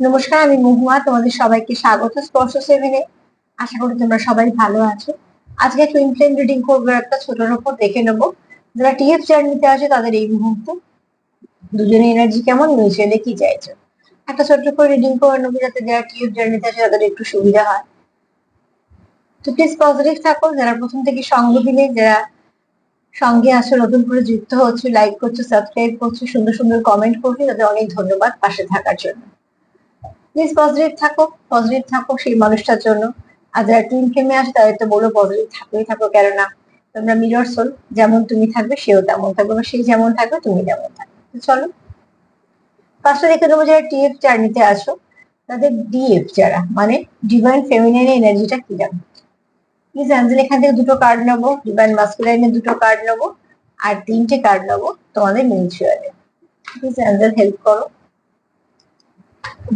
নমস্কার, আমি মহুয়া। তোমাদের সবাইকে স্বাগত স্পর্শ সেভেনে। আশা করি তোমরা সবাই ভালো আছো। আজকে টুইন ফ্লেম রিডিং করবো, একটা ছোটর উপর দেখে নেবো যারা টিএফ জার্নিতে আছে তাদের এই মুহূর্তে দুজনের এনার্জি কেমন, মিউচুয়ালি কি চাইছো। একটা ছোট্ট করে রিডিং করে নেবো যাতে যারা টিএফ জার্নিতে আছে তাদের একটু সুবিধা হয়। তো প্লিজ পজিটিভ থাকো। যারা প্রথম থেকে সঙ্গ দিলে, যারা সঙ্গে আসো, নতুন করে যুক্ত হচ্ছে, লাইক করছো, সাবস্ক্রাইব করছো, সুন্দর সুন্দর কমেন্ট করছো, তাদের অনেক ধন্যবাদ পাশে থাকার জন্য। প্লিজ পজিটিভ থাকো সেই মানুষটার জন্য। আর যারা টুইন ফ্লেমে আসে তাদের তো বলো পজিটিভ থাকোই থাকো, কেননা তোমরা মিরর সোল। যেমন তুমি থাকবে সেও তেমন থাকবে, বা সেই যেমন থাকবে তুমি তেমন থাকবে। তো চলো ফার্স্টে দেখে নেবো যারা টিএফ জার্নিতে আসো তাদের ডিএফ যারা মানে ডিভাইন ফেমিনাইন এনার্জিটা কি জানো। প্লিজ অ্যাঞ্জেল এখান থেকে দুটো কার্ড নেবো, ডিভাইন মাস্কুলাইনের দুটো কার্ড নেবো, আর তিনটে কার্ড নেবো তোমাদের মিউচুয়ালে। প্লিজ অ্যাঞ্জেল হেল্প করো।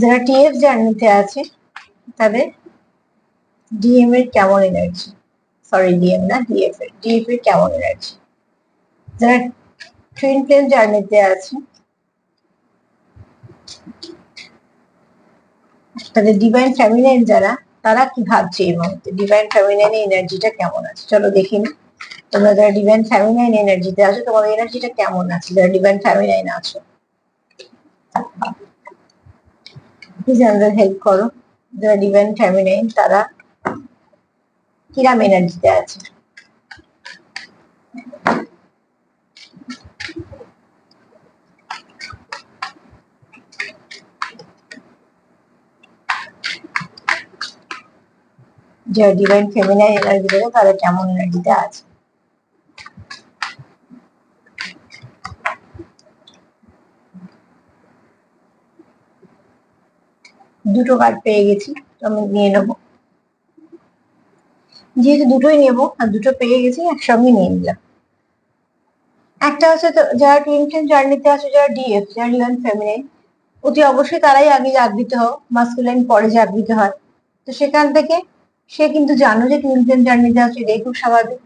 যারা টিএফ জার্নিতে আছে তাদের ডিএম এর কেমন এনার্জি, সরি ডিএম না, ডিএফ এর কেমন এনার্জি। যারা টুইন ফ্লেম জার্নিতে আছে তাদের ডিভাইন ফ্যামিলিয়ান যারা, তারা কি ভাবছে এই মুহূর্তে, ডিভাইন ফ্যামিলিয়ান এনার্জিটা কেমন আছে চলো দেখি না। তোমরা যারা ডিভাইন ফ্যামিলিয়ান এনার্জিতে আছো তোমাদের এনার্জিটা কেমন আছে, যারা ডিভাইন ফ্যামিলিয়ান আছো প্লিজ আমাদের হেল্প করো। যারা ডিভাইন ফ্যামিলিয়ান তারা কিরাম এনার্জিতে আছে। যারা ডিভাইন ফেমিনাইন এনার্জি দেবে তারা কেমন এনার্জিতে আছে। দুটো কার্ড পেয়ে গেছি, আমি নিয়ে নেবো। যেহেতু দুটোই নেবো আর দুটো পেয়ে গেছি একসঙ্গে নিয়ে নিলাম। একটা হচ্ছে তো যারা টুইন ফ্লেম জার্নিতে আছে, যারা ডিএফ, যারা ডিভাইন ফেমিনাইন, অতি অবশ্যই তারাই আগে জাগৃত হও, মাস্কুলাইন পরে জাগৃত হয়। তো সেখান থেকে সে কিন্তু জানো যে টুইন ফ্লেম জার্নিতে আছে, এটাই খুব স্বাভাবিক।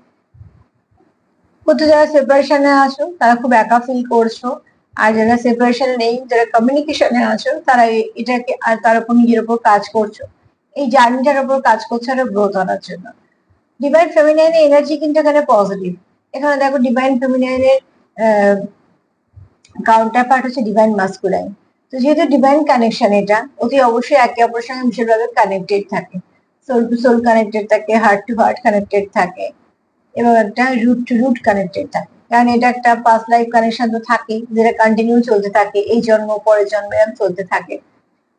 কিন্তু যারা সেপারেশনে আছো তারা খুব একা ফিল করছো, আর যারা সেপারেশনে নেই, যারা কমিউনিকেশনে আছো তারা এটাকে আর তার উপর নিজের উপর কাজ করছো, এই জার্নিটার উপর কাজ করছো আরো গ্রোথ আনার জন্য। ডিভাইন ফেমিনাইনের এনার্জি কিন্তু এখানে পজিটিভ। এখানে দেখো ডিভাইন ফেমিনাইনের কাউন্টার পার্ট হচ্ছে ডিভাইন মাস্কুলাইন। তো যেহেতু ডিভাইন কানেকশন, এটা অতি অবশ্যই একে অপরের সঙ্গে বিশেষভাবে কানেক্টেড থাকে, সোল টু সোল কানেক্টেড থাকে, হার্ট টু হার্ট কানেক্টেড থাকে, এবং একটা রুট টু রুট কানেক্টেড থাকে। কারণ এটা একটা পাস্ট লাইফ কানেকশন তো থাকে, যেটা কন্টিনিউ চলতে থাকে, এই জন্ম পরের জন্মে চলতে থাকে।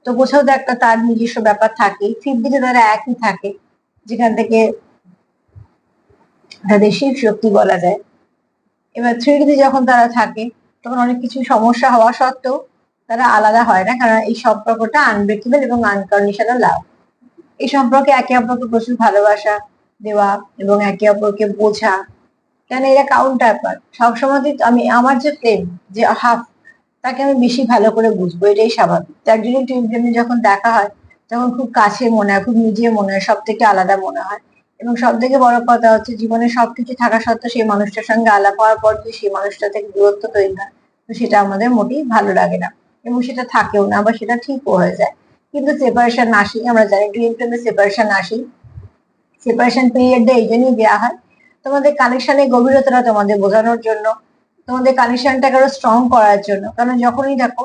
তো কোথাও তো একটা তার নিজস্ব ব্যাপার থাকে। ফিফথ দিকে তারা একই থাকে, যেখান থেকে তাদের শিব শক্তি বলা যায়। এবার থ্রিডিতে যখন তারা থাকে তখন অনেক কিছু সমস্যা হওয়া সত্ত্বেও তারা আলাদা হয় না, কারণ এই সম্পর্কটা আনব্রেকেবল এবং আনকন্ডিশনাল লাভ। এই সম্পর্কে একে অপরকে প্রচুর ভালোবাসা দেওয়া এবং একে অপরকে বোঝা, কেন এরা কাউন্টার পার্ট। সবসময় আমি আমার যে ফ্রেম, যে হাফ, তাকে আমি বেশি ভালো করে বুঝবো, এটাই স্বাভাবিক। তার জন্য টুইন ফ্লেমে যখন দেখা হয় তখন খুব কাছে মনে হয়, খুব নিজে মনে হয়, সব থেকে আলাদা মনে হয়। এবং সব থেকে বড় কথা হচ্ছে জীবনে সবকিছু থাকা সত্ত্বেও সেই মানুষটার সঙ্গে আলাপ হওয়ার পর যদি সেই মানুষটা থেকে দূরত্ব তৈরি হয়, তো সেটা আমাদের মোটেই ভালো লাগে না, এবং সেটা থাকেও না, বা সেটা ঠিকও হয়ে যায়। কিন্তু সেপারেশন আসি, আমরা জানি টুইন ফ্লেমে সেপারেশন আসি। সেপারেশন পিরিয়ডটা এই জন্যই দেওয়া হয় তোমাদের কানেকশনের গভীরতাটা তোমাদের বোঝানোর জন্য, তোমাদের কানেকশনটাকে আরো স্ট্রং করার জন্য। কারণ যখনই দেখো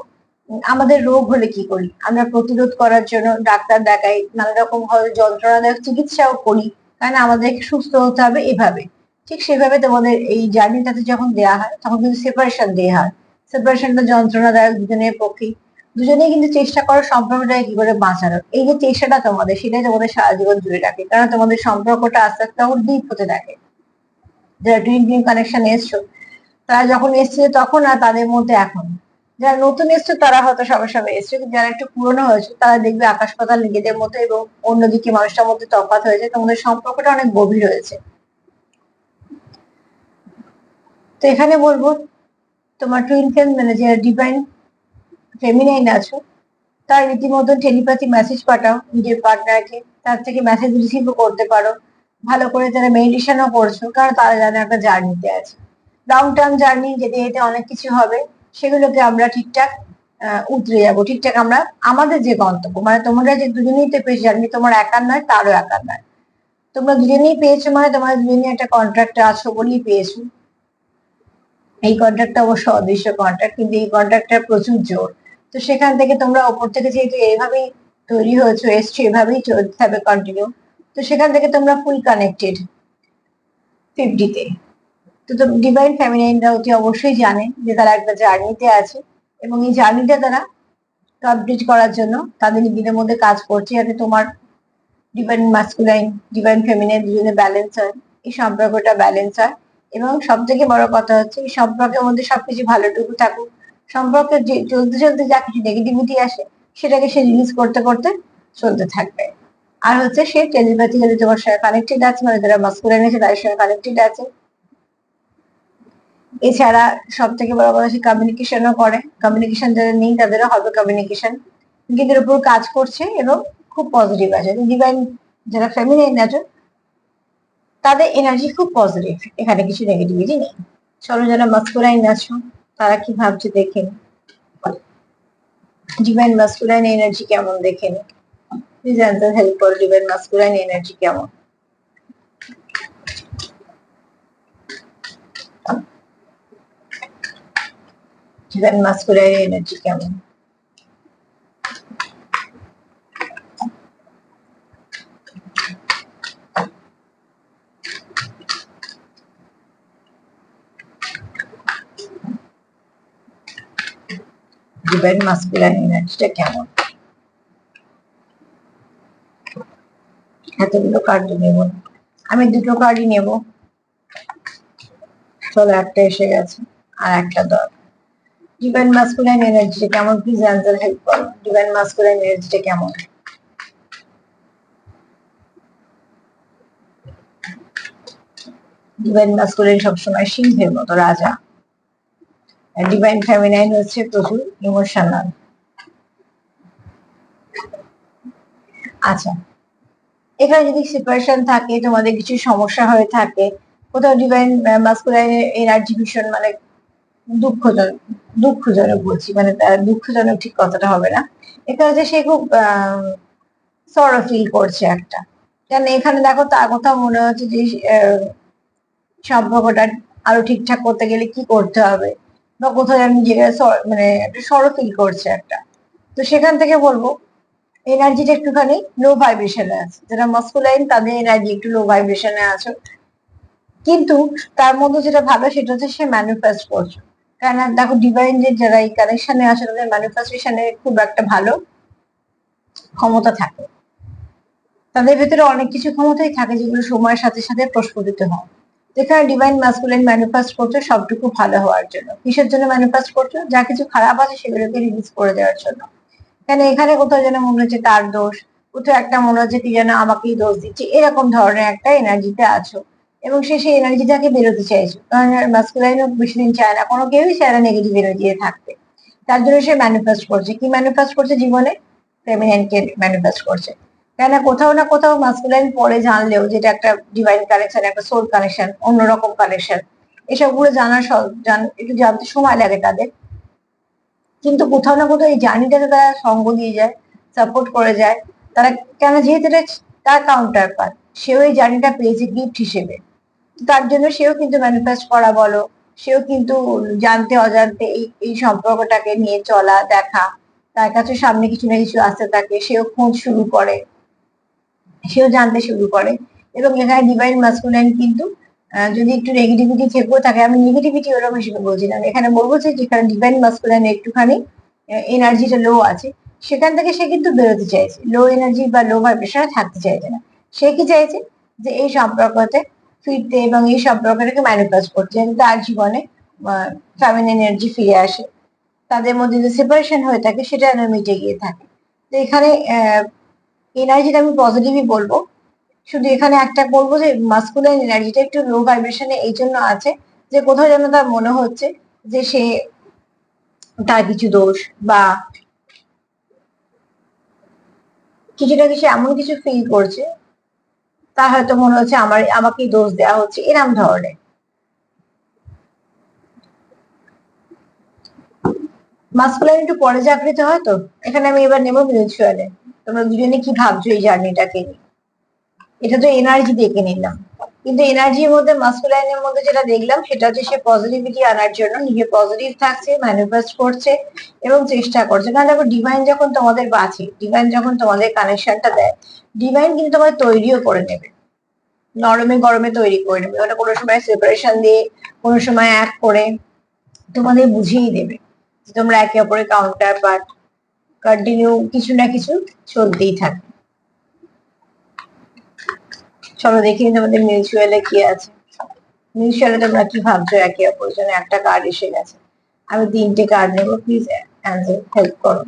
আমাদের রোগ হলে কি করি আমরা, প্রতিরোধ করার জন্য ডাক্তার দেখাই, নানা রকম হয়তো যন্ত্রণাদায়ক চিকিৎসাও করি, কারণ আমাদেরকে সুস্থ হতে হবে এভাবে। ঠিক সেভাবে তোমাদের এই জার্নিটাতে যখন দেওয়া হয় তখন কিন্তু সেপারেশন দেওয়া হয়। সেপারেশনটা যন্ত্রণাদায়ক দুজনের পক্ষেই, দুজনেই কিন্তু চেষ্টা করো সম্পর্কটাকে কি করে বাঁচানোর। এই যে চেষ্টাটা তোমাদের, সেটাই তোমাদের সারা জীবন জুড়ে রাখে, কারণ তোমাদের সম্পর্কটা আস্তে আস্তে আবার ডিপ হতে থাকে। যারা টুইন ফ্লেম কানেকশন এসছো, তারা যখন এসছে তখন আর তাদের মধ্যে এখন, যারা নতুন এসছো তারা হয়তো সবার সঙ্গে এসছো, কিন্তু যারা একটু পুরনো হয়েছে তারা দেখবে আকাশ পাতাল নিজেদের মধ্যে, এবং অন্যদিকে মানুষটার মধ্যে তফাৎ হয়েছে, তোমাদের সম্পর্কটা অনেক গভীর হয়েছে। তো এখানে বলবো তোমার টুইন ফ্লেম মানে যারা ডিভাইন ফেমিনাইন আছো, তার রীতিমতো টেলিপ্যাথি মেসেজ পাঠাও নিজের পার্টনারকে, তার থেকে মেসেজ রিসিভও করতে পারো। ভালো করে যারা মেডিটেশনও করছো, কারণ তারা জানে একটা জার্নিতে আছে, লং টার্ম জার্নি, যেতে যেতে অনেক কিছু হবে, সেগুলোকে আমরা ঠিকঠাক উতরে যাবো ঠিকঠাক আমরা আমাদের যে গন্তব্য, মানে তোমরা যে দুজনেই তো পেয়েছো, জানি তোমার একার নয় তারও একার নয়, তোমরা দুজনেই পেয়েছো, মানে তোমার দুজনেই একটা কন্ট্রাক্টে আছো বলেই পেয়েছো। এই কন্ট্রাক্টটা অবশ্য অদৃশ্য কন্ট্রাক্ট, কিন্তু এই কন্ট্রাক্টটার প্রচুর জোর। তো সেখান থেকে তোমরা ওপর থেকে যেহেতু এইভাবেই তৈরি হয়েছো, এসছো, এভাবেই চলতে হবে কন্টিনিউ, তো সেখান থেকে তোমরা ফুল কানেক্টেড 50-তে। তো ডিভাইন ফেমিনাইনরা অতি অবশ্যই জানে যে তারা একটা জার্নিতে আছে, এবং এই জার্নিটা তারা কমপ্লিট করার জন্য তাদের নিজেদের মধ্যে কাজ করছে, যাতে তোমার ডিভাইন মাস্কুলাইন ডিভাইন ফেমিনাইন দুজনে ব্যালেন্স হয়, এই সম্পর্কটা ব্যালেন্স হয়। এবং সব থেকে বড় কথা হচ্ছে এই সম্পর্কের মধ্যে সবকিছু ভালোটুকু থাকুক, সম্পর্কে যে চলতে চলতে যা কিছু নেগেটিভিটি আসে সেটাকে সে রিলিজ করতে করতে চলতে থাকবে। আর হচ্ছে সে টেলিপ্যাথিক্যালি তোমার সঙ্গে কানেক্টেড আছে, মানে যারা মাস্কুলাইন আছে তাদের সঙ্গে কানেক্টেড আছে। এছাড়া সব থেকে বড় কথা সে কমিউনিকেশনও করে, কমিউনিকেশন যাদের নেই তাদেরও হবে কমিউনিকেশন, নিজেদের উপর কাজ করছে এবং খুব পজিটিভ আছে। ডিভাইন যারা ফেমিনাইন আছে তাদের এনার্জি খুব পজিটিভ, এখানে কিছু নেগেটিভিটি নেই। চলো যারা মাস্কুলাইন আছো তারা কি ভাবছে দেখে নি, ডিভাইন মাস্কুলাইন এনার্জি কেমন দেখে নি, প্লিজ অ্যান্সার হেল্প করো, ডিভাইন মাস্কুলাইন এনার্জি কেমন। ডিভাইন মাস্কুলাইন এনার্জি কেমন। ডিভাইন মাস্কুলাইন এনার্জিটা কেমন। এতগুলো কার্ড নেব, আমি দুটো কার্ডই নেব। চলো একটা এসে গেছে আর একটা দর। ডিভাইন মাস্কুলাইন এনার্জিটা কেমন, প্লিজ অ্যান্সার হেল্প করো, ডিভাইন মাস্কুলাইন এনার্জিটা কেমন। ডিভাইন মাস্কুলাইন সবসময় সিংহের মতো রাজা, আর ডিভাইন ফেমিনাইন হচ্ছে প্রচুর ইমোশনাল। আচ্ছা, এখানে যদি সেপারেশন থাকে, তোমাদের কিছু সমস্যা হয়ে থাকে, কোথাও ডিভাইন মাস্কুলাইন এনার্জি ভীষণ মানে দুঃখজনক, দুঃখজনক বলছি, মানে দুঃখজনক ঠিক কথাটা হবে না, এখানে যে সে খুব সরো ফিল করছে একটা, কেন এখানে দেখো তার কথা মনে হচ্ছে যে সম্পর্কটা আরো ঠিকঠাক করতে গেলে কি করতে হবে, বা কোথাও আমি যে মানে একটা সরো ফিল করছে একটা। তো সেখান থেকে বলবো এনার্জিটা একটুখানি লো ভাইব্রেশনে আছে, যারা মাস্কুলাইন তাদের এনার্জি একটু লো ভাইব্রেশনে আছে, কিন্তু তার মধ্যে যেটা ভালো সেটা হচ্ছে সে ম্যানিফেস্ট করছে। কারণ দেখো ডিভাইন যে যারা এই কানেকশনে আছে তাদের ম্যানিফেস্টেশনে খুব একটা ভালো ক্ষমতা থাকে, তাদের ভেতরে অনেক কিছু ক্ষমতাই থাকে যেগুলো সময়ের সাথে সাথে প্রস্ফুটিত হয়। যেখানে ডিভাইন ম্যাসকুলিন ম্যানিফেস্ট করছে সবটুকু ভালো হওয়ার জন্য, কিসের জন্য ম্যানিফেস্ট করছো, যা কিছু খারাপ আছে সেগুলোকে রিলিজ করে দেওয়ার জন্য। কেন এখানে কোথাও যেন মনে হচ্ছে তার দোষ, কোথাও একটা মনে হচ্ছে কি যেন আমাকেই দোষ দিচ্ছে, এরকম ধরনের একটা এনার্জিতে আছো, এবং সে সেই এনার্জিটাকে বেরোতে চাইছো। কারণ মাস্কুলাইনও বেশি দিন চায় না, কোনো কেউই চায় না নেগেটিভ এনার্জিতে থাকতে, তার জন্য সে ম্যানিফেস্ট করছে। কি ম্যানিফেস্ট করছে জীবনে, ফেমিনাইনকে ম্যানিফেস্ট করছে। কেন কোথাও না কোথাও মাস্কুলাইন পরে জানলেও যেটা একটা ডিভাইন কানেকশন, একটা সোল কানেকশন, অন্যরকম কানেকশন, এসবগুলো জানার একটু জানতে সময় লাগে তাদের, কিন্তু কোথাও না কোথাও এই জার্নিটাতে তারা সঙ্গ দিয়ে যায়, সাপোর্ট করে যায়। তারা কেন, যেহেতু এটা তার কাউন্টার পার্ট, সেও এই জার্নিটা পেয়েছে গিফট হিসেবে, তার জন্য সেও কিন্তু ম্যানিফেস্ট করা বলো, সেও কিন্তু জানতে অজান্তে এই সম্পর্কটাকে নিয়ে চলা দেখা, তার কাছে সামনে কিছু না কিছু আসতে থাকে, সেও খোঁজ শুরু করে, সেও জানতে শুরু করে। এবং এখানে ডিভাইন মাস্কুলাইন কিন্তু যদি একটু নেগেটিভিটি থেকেও থাকে, আমি নেগেটিভিটি ওরকম হিসেবে বলছি না, এখানে বলবো যে যেখানে ডিভাইন মাস্কুলাইন একটুখানি এনার্জিটা লো আছে, সেখান থেকে সে কিন্তু বেরোতে চাইছে, লো এনার্জি বা লো ভাইব্রেশনে থাকতে চাইছে না। সে কি চাইছে, যে এই সম্পর্কতে ফিরতে এবং এই সম্পর্কটাকে ম্যানিফেস্ট করতে, যাতে তার জীবনে ফেমিনিন এনার্জি ফিরে আসে, তাদের মধ্যে যে সেপারেশন হয়ে থাকে সেটা যেন মিটে গিয়ে থাকে। তো এখানে এনার্জিটা আমি পজিটিভই বলবো, শুধু এখানে একটা বলবো যে মাস্কুলাইন এনার্জিটা একটু লো ভাইব্রেশনে এই জন্য আছে যে কোথাও যেন তার মনে হচ্ছে যে সে তার কিছু দোষ বা কিছু না কিছু এমন কিছু ফিল করছে, তার হয়তো মনে হচ্ছে আমাকেই দোষ দেওয়া হচ্ছে, এরম ধরনের। মাস্কুলাইন একটু পরে জাগৃত হয়। তো এখানে আমি এবার নেবো মিউচুয়ালে। তোমরা দুজনে কি ভাবছো এই জার্নিটাকে নিয়ে? এটা তো এনার্জি দেখে নিলাম, কিন্তু এনার্জির মধ্যে মাস্কুলাইনের মধ্যে যেটা দেখলাম সেটা হচ্ছে সে পজিটিভিটি আনার জন্য নিজে পজিটিভ থাকছে, ম্যানিফেস্ট করছে এবং চেষ্টা করছে। কারণ দেখো ডিভাইন যখন তোমাদের বাঁচে, ডিভাইন যখন তোমাদের কানেকশনটা দেয়, ডিভাইন কিন্তু তোমাদের তৈরিও করে নেবে, নরমে গরমে তৈরি করে নেবে। ওটা কোনো সময় সেপারেশন দিয়ে, কোনো সময় এক করে তোমাদের বুঝিয়ে দেবে যে তোমরা একে অপরের কাউন্টার পার্ট, কন্টিনিউ কিছু না কিছু চলতেই থাকে। চলো দেখি তোমাদের মিউচুয়ালে কি আছে। মিউচুয়ালে তোমরা কি ভাবছো একে অপরের জন্য? একটা কার্ড এসে গেছে, আমি 3টে কার্ড নেবো, প্লিজ অ্যান্সার হেল্প করো।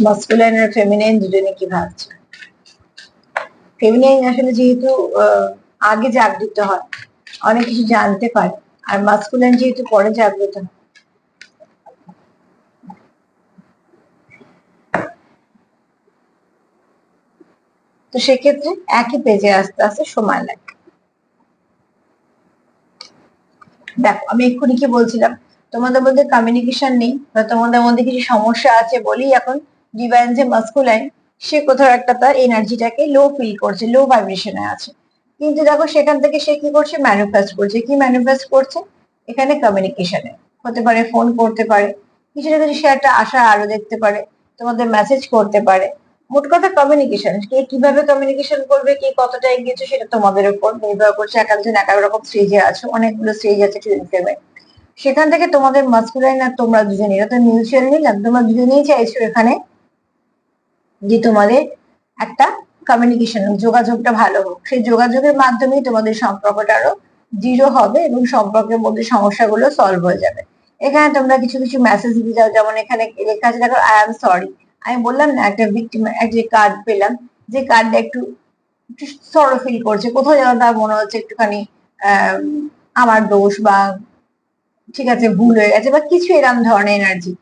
মাস্কুলাইন আর ফেমিনাইন দুজনে কি ভাবছে? ফেমিনাইন আসলে যেহেতু আগে জাগৃত হয়, অনেক কিছু জানতে পারে, আর মাস্কুলাইন যেহেতু পরে জাগৃত হয়, তো সেক্ষেত্রে একই পেজে আস্তে আস্তে সময় লাগে। দেখো আমি এক্ষুনি কি বলছিলাম, তোমাদের মধ্যে কমিউনিকেশন নেই বা তোমাদের মধ্যে কিছু সমস্যা আছে বলেই এখন ডিভাইন যে মাস্কুলাইন, সে কোথাও একটা তার এনার্জিটাকে লো ফিল করছে, লো ভাইব্রেশনে আছে। কিন্তু দেখো সেখান থেকে সে কি করছে, ম্যানিফেস্ট করছে। কি ম্যানিফেস্ট করছে? এখানে কমিউনিকেশনে হতে পারে, ফোন করতে পারে, কিছু না কিছু সে একটা আশার আলো দেখতে পারে, তোমাদের মেসেজ করতে পারে। মোট কথা কমিউনিকেশন, কে কিভাবে কমিউনিকেশন করবে, কে কতটা এগিয়েছে সেটা তোমাদের উপর নির্ভর করছে। এক একজন এক এক রকম স্টেজে আছো, অনেকগুলো স্টেজ আছে টুইন ফ্লেমে। সেখান থেকে তোমাদের মাস্কুলাইন আর তোমরা দুজনে, এটা তো মিউচুয়াল নিলাম, তোমরা দুজনেই চাইছো এখানে যে তোমাদের একটা কমিউনিকেশন, যোগাযোগটা ভালো হোক। সেই যোগাযোগের মাধ্যমেই তোমাদের সম্পর্কটা আরো দৃঢ় হবে এবং সম্পর্কের মধ্যে সমস্যাগুলো সলভ হয়ে যাবে। এখানে তোমরা কিছু কিছু মেসেজ দিতে চাও, যেমন এখানে লেখা আছে দেখো, আই এম সরি। আমি বললাম না একটা ভিক্টিম, একটা কার্ড পেলাম, যে কার্ডটা একটু একটু সরো ফিল করছে, কোথাও যেন তার মনে হচ্ছে একটুখানি আমার দোষ, বা ঠিক আছে ভুল হয়ে গেছে, বা কিছু এরকম ধরনের এনার্জি।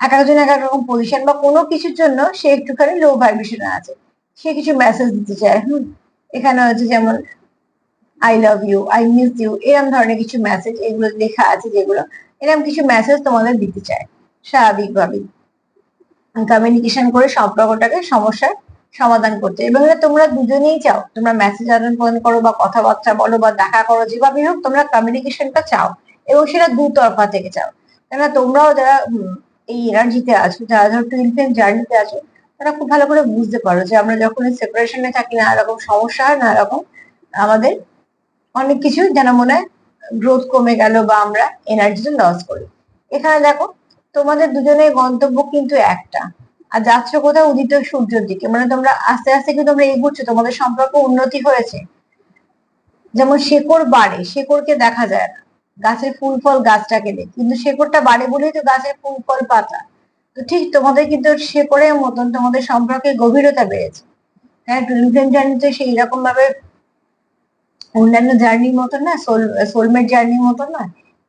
এক একজন এক এক রকম পজিশন বা কোনো কিছুর জন্য সে একটুখানি লো ভাইব্রেশনে আছে, সে কিছু মেসেজ দিতে চায়। এখানে হচ্ছে যেমন I love you, I miss you, এরকম ধরনের কিছু মেসেজ এগুলো লেখা আছে, যেগুলো এরকম কিছু মেসেজ তোমাদের দিতে চায় স্বাভাবিকভাবেই, কমিউনিকেশন করে সম্পর্কটাকে সমস্যার সমাধান করতে। এবং এটা তোমরা দুজনেই চাও, তোমরা মেসেজ আদান প্রদান করো বা কথাবার্তা বলো বা দেখা করো, যেভাবে হোক তোমরা কমিউনিকেশনটা চাও, এবং সেটা দুতরফা থেকে চাও। কেননা তোমরাও যারা এই এনার্জিতে আছো, যারা ধরো টুইন ফ্লেম জার্নিতে আছো, তারা খুব ভালো করে বুঝতে পারো যে আমরা যখন সেপারেশনে থাকি, না এরকম সমস্যা হয়, না এরকম আমাদের অনেক কিছু যেন মনে হয় গ্রোথ কমে গেল বা আমরা এনার্জিটা লস করি। এখানে দেখো তোমাদের দুজনের গন্তব্য কিন্তু একটা, আর যাচ্ছ কোথাও উদিত সূর্যের দিকে, মানে তোমরা আস্তে আস্তে কিন্তু তোমরা এগোচ্ছ, তোমাদের সম্পর্ক উন্নতি হয়েছে। যেমন শেকড় বাড়ে, শেকড়কে দেখা যায় না, গাছের ফুল ফল গাছটাকে দেখে, কিন্তু শেকড়টা বাড়ে বলেই তো গাছের ফুল ফল পাতা। তো ঠিক তোমাদের কিন্তু শেকড়ের মতন তোমাদের সম্পর্কে গভীরতা বেড়েছে। হ্যাঁ, টুইন ফ্লেম জার্নিতে সেই রকম ভাবে অন্যান্য জার্নির মতন না, সোলমেট জার্নির মতন না,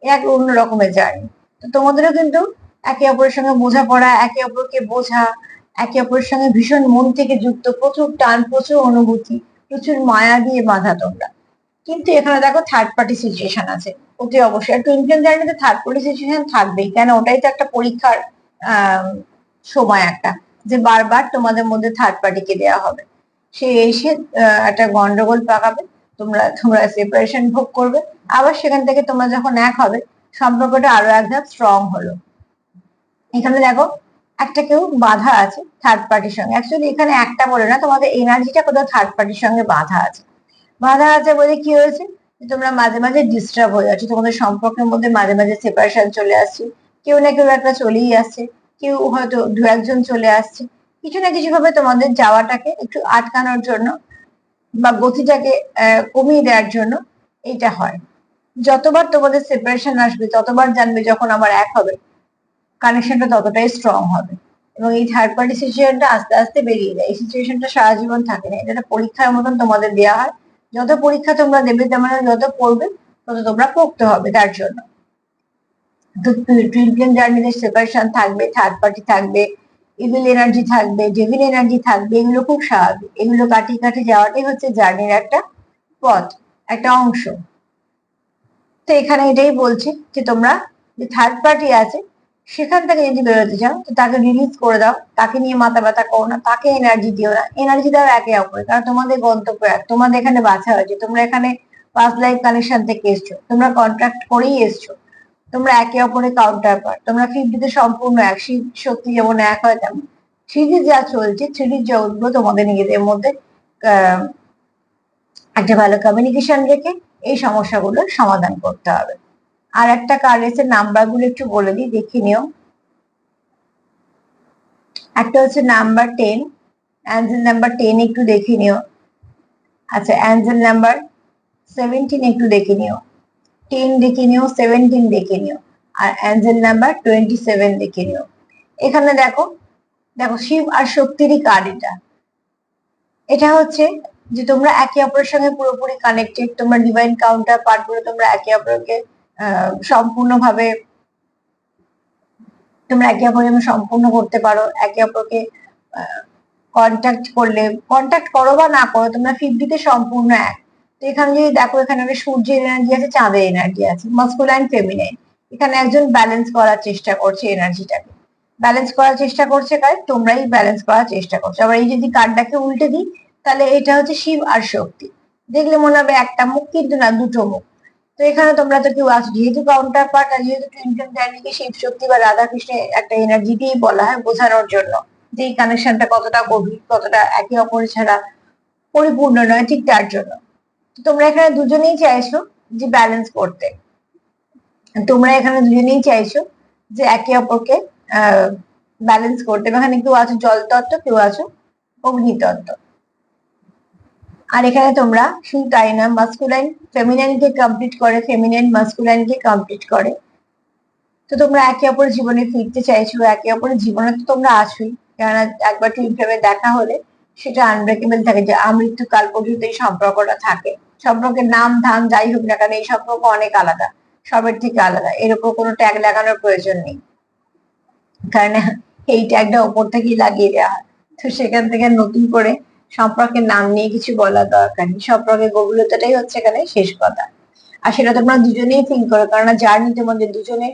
এক অন্য রকমের জার্নি। তো তোমাদেরও কিন্তু একে অপরের সঙ্গে বোঝাপড়া, একে অপরকে বোঝা, একে অপরের সঙ্গে ভীষণ মন থেকে যুক্ত, প্রচুর টান, প্রচুর অনুভূতি, প্রচুর মায়া দিয়ে বাঁধা তোমরা। কিন্তু এখানে দেখো থার্ড পার্টি সিচুয়েশন আছে অতি অবশ্যই। আর টুইন ফ্লেম জার্নিতে থার্ড পার্টি সিচুয়েশন থাকবেই, কেন ওটাই তো একটা পরীক্ষার আহ সময় একটা, যে বারবার তোমাদের মধ্যে থার্ড পার্টিকে দেওয়া হবে, সে এসে একটা গন্ডগোল পাকাবে, তোমরা তোমরা সেপারেশন ভোগ করবে, আবার সেখান থেকে তোমরা যখন এক হবে, সম্পর্কটা আরো এক ধাপ স্ট্রং হলো। এখানে দেখো একটা কেউ বাধা আছে থার্ড পার্টির সঙ্গে, অ্যাকচুয়ালি এখানে একটা বলে না, তোমাদের এনার্জিটা কোথাও থার্ড পার্টির সঙ্গে বাধা আছে। বাধা আছে বলে কি হয়েছে, তোমরা মাঝে মাঝে ডিস্টার্ব হয়ে যাচ্ছ, তোমাদের সম্পর্কের মধ্যে মাঝে মাঝে সেপারেশন চলে আসছে, কেউ না কেউ একটা চলেই আসছে, কেউ হয়তো দু একজন চলে আসছে, কিছু না কিছু ভাবে তোমাদের যাওয়াটাকে একটু আটকানোর জন্য বা গতিটাকে কমিয়ে দেওয়ার জন্য এটা হয়। যতবার তোমাদের সেপারেশন আসবে, ততবার জানবে যখন আবার এক হবে, কানেকশনটা ততটাই স্ট্রং হবে। এবং এই থার্ড পার্টি সিচুয়েশনটা আস্তে আস্তে বেরিয়ে যায়, এই সিচুয়েশনটা সারা জীবন থাকে না, এটা একটা পরীক্ষার মতন তোমাদের দেওয়া হয়। যত পরীক্ষা তোমরা দেবে, তোমরা যত পড়বে, তত তোমরা পড়তে হবে তার জন্য। তো টুইন ফ্লেম জার্নিতে সেপারেশন থাকবে, থার্ড পার্টি থাকবে, ইভিল এনার্জি থাকবে, ডেভিল এনার্জি থাকবে, এগুলো খুব স্বাভাবিক। এগুলো কাটিয়ে কাটিয়ে যাওয়াটাই হচ্ছে জার্নির একটা পথ। একটা অংশ। তো এখানে এটাই বলছে যে তোমরা যে থার্ড পার্টি আছে সেখান থেকে যদি বেরোতে চাও তো তাকে রিলিজ করে দাও, তাকে নিয়ে মাথা ব্যথা করো না, তাকে এনার্জি দিও না, এনার্জি দাও একে অপরে, কারণ তোমাদের গন্তব্য এক, তোমাদের এখানে বাছা হয়েছে, তোমরা এখানে পাস্ট লাইফ কানেকশন থেকে এসছো, তোমরা কন্ট্রাক্ট করেই এসছো, তোমরা একে অপরের কাউন্টার পার্ট, তোমরা ফিফটিতে সম্পূর্ণ এক, শিব শক্তি যেমন এক হয় তেমন থ্রিডি যা চলছে, থ্রিডির জগৎগুলো তোমাদের নিজেদের মধ্যে একটা ভালো কমিউনিকেশন রেখে এই সমস্যাগুলোর সমাধান করতে হবে। আর একটা কার্ড এসে নাম্বার গুলো একটু বলে দিই, দেখে নিও। একটা হচ্ছে নাম্বার 10, অ্যাঞ্জেল নাম্বার 10 একটু দেখে নিও। আচ্ছা, অ্যাঞ্জেল নাম্বার 17 একটু দেখে নিও, 10 দেখে নিও, 17 দেখে নিও, আর অ্যাঞ্জেল নাম্বার 27 দেখে নিও। এখানে দেখো, দেখো শিব আর শক্তিরই কার্ড এটা। এটা হচ্ছে যে তোমরা একে অপরের সঙ্গে পুরোপুরি কানেক্টেড, তোমরা ডিভাইন কাউন্টার পার্ট গুলো, তোমরা একে অপরকে সম্পূর্ণভাবে তোমরা একে অপরকে সম্পূর্ণ করতে পারো, একে অপরকে কন্ট্যাক্ট করলে, কন্ট্যাক্ট করো বা না করো, তোমরা ফিফটিতে সম্পূর্ণ এক। তো এখানে যদি দেখো, এখানে একটা সূর্যের এনার্জি আছে, চাঁদের এনার্জি আছে, মাস্কুলাইন ফেমিনাইন। এখানে একজন ব্যালেন্স করার চেষ্টা করছে এনার্জিটাকে, ব্যালেন্স করার চেষ্টা করছে, কারণ তোমরাই ব্যালেন্স করার চেষ্টা করছো। আবার এই যদি কার্ডটাকে উল্টে দিই তাহলে এটা হচ্ছে শিব আর শক্তি, দেখলে মনে হবে একটা মুখ, কিন্তু না, দুটো মুখ। তো এখানে তোমরা তো কেউ আছো, যেহেতু কাউন্টার পার্ট আর যেহেতু টুইন ফ্লেম ডাইনামিকে শিব শক্তি বা রাধা কৃষ্ণের একটা এনার্জি দিয়েই বলা হয় বোঝানোর জন্য যে এই কানেকশনটা কতটা গভীর, কতটা একে অপর ছাড়া পরিপূর্ণ নয়, ঠিক তার জন্য। তো তোমরা এখানে দুজনেই চাইছো যে ব্যালেন্স করতে, তোমরা এখানে দুজনেই চাইছো যে একে অপরকে ব্যালেন্স করতে। এখানে কেউ আছো জল তত্ত্ব, কেউ আছো অগ্নিতত্ত্ব। আর এখানে তোমরা শুধু তাই না, মাস্কুলাইন ফেমিনাইনকে কমপ্লিট করে, ফেমিনাইন মাস্কুলাইনকে কমপ্লিট করে। তো তোমরা একে অপরের জীবনে ফিরতে চাইছো, একে অপরের জীবনে তো তোমরা আছোই, কেননা একবার টুইন ফ্লেমে দেখা হলে সেটা আনব্রেকেবল থাকে, যে আমৃত্যুকাল পর্যন্ত এই সম্পর্কটা থাকে। সম্পর্কের নাম ধাম যাই হোক না কেন, এই সম্পর্ক অনেক আলাদা, সবের থেকে আলাদা, এর উপর কোনো ট্যাগ লাগানোর প্রয়োজন নেই, কারণ এই ট্যাগটা ওপর থেকেই লাগিয়ে দেওয়া হয়। তো সেখান থেকে নতুন করে সম্পর্কের নাম নিয়ে কিছু বলার দরকার নেই, সম্পর্কের গভীরতাটাই হচ্ছে এখানে শেষ কথা। আর সেটা তোমরা দুজনেই ফিল করো, কারণ জার্নি তোমাদের দুজনের,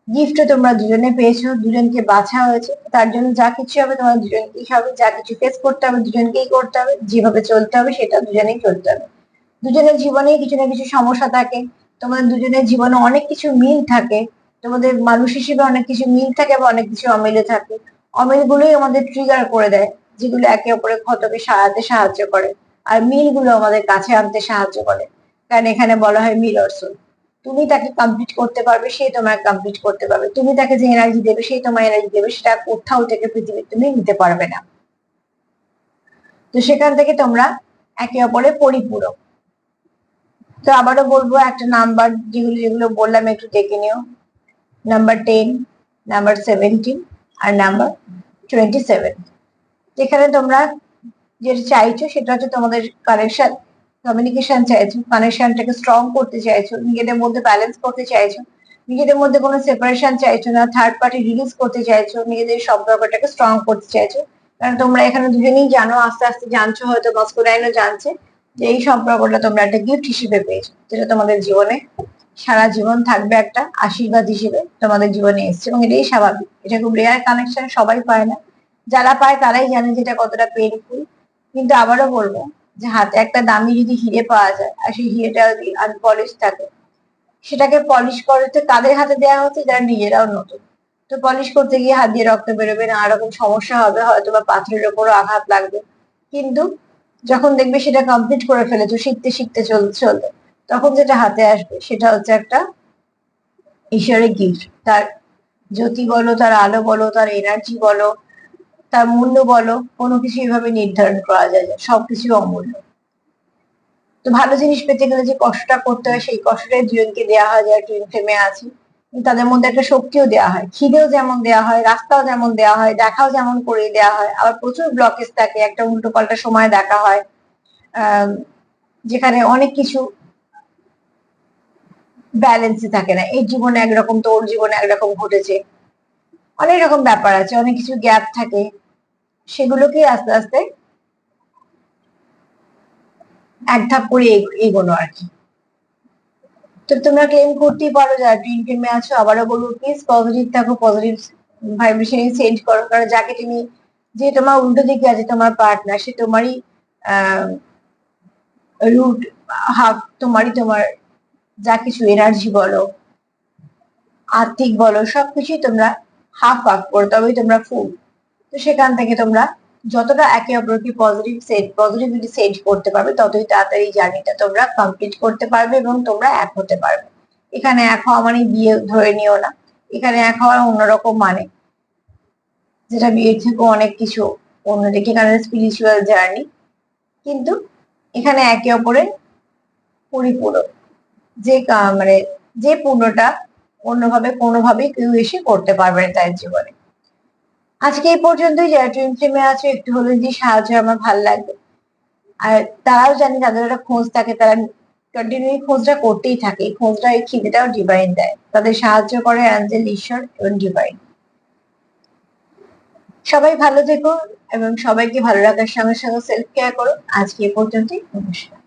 গিফটও তোমরা দুজনে পেয়েছো, দুজনকে বাছা হয়েছে, তার জন্য যা কিছু হবে তোমার দুজনকেই হবে, যা কিছু ফেস করতে হবে দুজনকেই করতে হবে, যেভাবে চলতে হবে সেটা দুজনেই চলতে হবে। দুজনের জীবনেই কিছু না কিছু সমস্যা থাকে, তোমাদের দুজনের জীবনে অনেক কিছু মিল থাকে, তোমাদের মানুষ হিসেবে অনেক কিছু মিল থাকে বা অনেক কিছু অমিলে থাকে। অমিলগুলোই আমাদের ট্রিগার করে দেয়, যেগুলো একে অপরের ক্ষতকে সারাতে সাহায্য করে, আর মিলগুলো আমাদের কাছে আনতে সাহায্য করে, কারণ এখানে বলা হয় মিরর সোল। তুমি তাকে কমপ্লিট করতে পারবে, সে তোমায় কমপ্লিট করতে পারবে, তুমি তাকে যে এনার্জি দেবে সেই তোমার এনার্জি দেবে, সেটা কোথাও থেকে পৃথিবীর তুমি নিতে পারবে না। তো সেখান থেকে তোমরা একে অপরের পরিপূরক। তো আবারও বলবো, একটা নাম্বার যেগুলো যেগুলো বললাম একটু দেখে নিও, নাম্বার 10, নাম্বার 17 আর নাম্বার 27। যেখানে তোমরা যেটা চাইছো সেটা হচ্ছে তোমাদের কানেকশন, কমিউনিকেশন চাইছো, কানেকশনটাকে স্ট্রং করতে চাইছো, নিজেদের মধ্যে ব্যালেন্স করতে চাইছো, নিজেদের মধ্যে কোনো সেপারেশন চাইছো না, থার্ড পার্টি রিলিজ করতে চাইছো, নিজেদের সম্পর্কটাকে স্ট্রং করতে চাইছো। কারণ তোমরা এখানে দুজনেই জানো, আস্তে আস্তে জানছো, হয়তো মাস্কুলাইনও জানছে যে এই সম্পর্কটা তোমরা একটা গিফট হিসেবে পেয়েছো, যেটা তোমাদের জীবনে সারা জীবন থাকবে, একটা আশীর্বাদ হিসেবে তোমাদের জীবনে এসছে, এবং এটাই স্বাভাবিক। এটা খুব রেয়ার কানেকশন, সবাই পায় না, যারা পায় তারাই জানে যেটা কতটা পেইনফুল। কিন্তু আবারও বলবো যে হাতে একটা দামি যদি হিরে পাওয়া যায় আর সেই হিরেটা যদি আনপলিশ থাকে, সেটাকে পলিশ করতে কাদের হাতে দেওয়া হচ্ছে, যারা নিজেরাও নতুন। তো পলিশ করতে গিয়ে হাত দিয়ে রক্ত বেরোবে, নানা রকম সমস্যা হবে, হয়তো বা পাথরের ওপরও আঘাত লাগবে, কিন্তু যখন দেখবে সেটা কমপ্লিট করে ফেলেছো, শিখতে শিখতে চলতে চলতে, তখন যেটা হাতে আসবে সেটা হচ্ছে একটা ঈশ্বরের গিফট। তার জ্যোতি বলো, তার আলো বলো, তার এনার্জি বলো, তার মূল্য বলো, কোনো কিছু এভাবে নির্ধারণ করা যায় না, সবকিছু অমূল্য। তো ভালো জিনিস পেতে গেলে যে কষ্টটা করতে হয়, সেই কষ্টটাই দুজনকে দেওয়া হয় যারা টুইন ফ্লেমে আছে। তাদের মধ্যে একটা শক্তিও দেওয়া হয়, খিদেও যেমন দেওয়া হয়, রাস্তাও যেমন দেওয়া হয়, দেখাও যেমন করে দেওয়া হয়, আবার প্রচুর ব্লকেজ থাকে, একটা উল্টো পাল্টা সময় দেখা হয়, আহ যেখানে অনেক কিছু ব্যালেন্সে থাকে না, এই জীবনে একরকম তো ওর জীবনে একরকম ঘটেছে, অনেক রকম ব্যাপার আছে, অনেক কিছু গ্যাপ থাকে, সেগুলোকে আস্তে আস্তে এক ধাপ করে এগোনো আর কি। তো তোমরা ক্লেম করতেই পারো যারা টুইন ফ্লেমে আছো, আবারও বলবো প্লিজ পজিটিভ থাকো, পজিটিভ ভাইব্রেশন সেন্ড করো, কারণ যাকে তুমি, যে তোমার উল্টো দিকে আছে তোমার পার্টনার, সে তোমারই রুট হাফ, তোমার যা কিছু এনার্জি বলো, আর্থিক বলো, সবকিছুই তোমরা হাফ হাফ করো, তবেই তোমরা ফুল। তো সেখান থেকে তোমরা যতটা একে অপরকে পজিটিভিটি সেট করতে পারবে, ততই তাড়াতাড়ি জার্নিটা তোমরা কমপ্লিট করতে পারবে এবং তোমরা এক হতে পারবে। এখানে এক হওয়া মানে বিয়ে ধরে নিও না, এখানে এক হওয়া অন্যরকম মানে, যেটা বিয়ের থেকে অনেক কিছু অন্যদিকে, এখানে স্পিরিচুয়াল জার্নি, কিন্তু এখানে একে অপরের পরিপূরক, যে মানে যে পূর্ণটা অন্যভাবে কোনোভাবেই কেউ এসে করতে পারবে না তার জীবনে। আজকে এই পর্যন্তই। যারা টুইন ফ্লেমে আছে একটু হলে যদি সাহায্য আমার ভালো লাগবে, আর তারাও জানি যাদের একটা খোঁজ থাকে তারা কন্টিনিউ খোঁজটা করতেই থাকে, এই খোঁজটা এই খিদেটাও ডিভাইন দেয়, তাদের সাহায্য করে অ্যাঞ্জেল, ঈশ্বর এবং ডিভাইন। সবাই ভালো থেকো এবং সবাইকে ভালো রাখার সঙ্গে সঙ্গে সেলফ কেয়ার করো। আজকে এ পর্যন্তই, নমস্কার।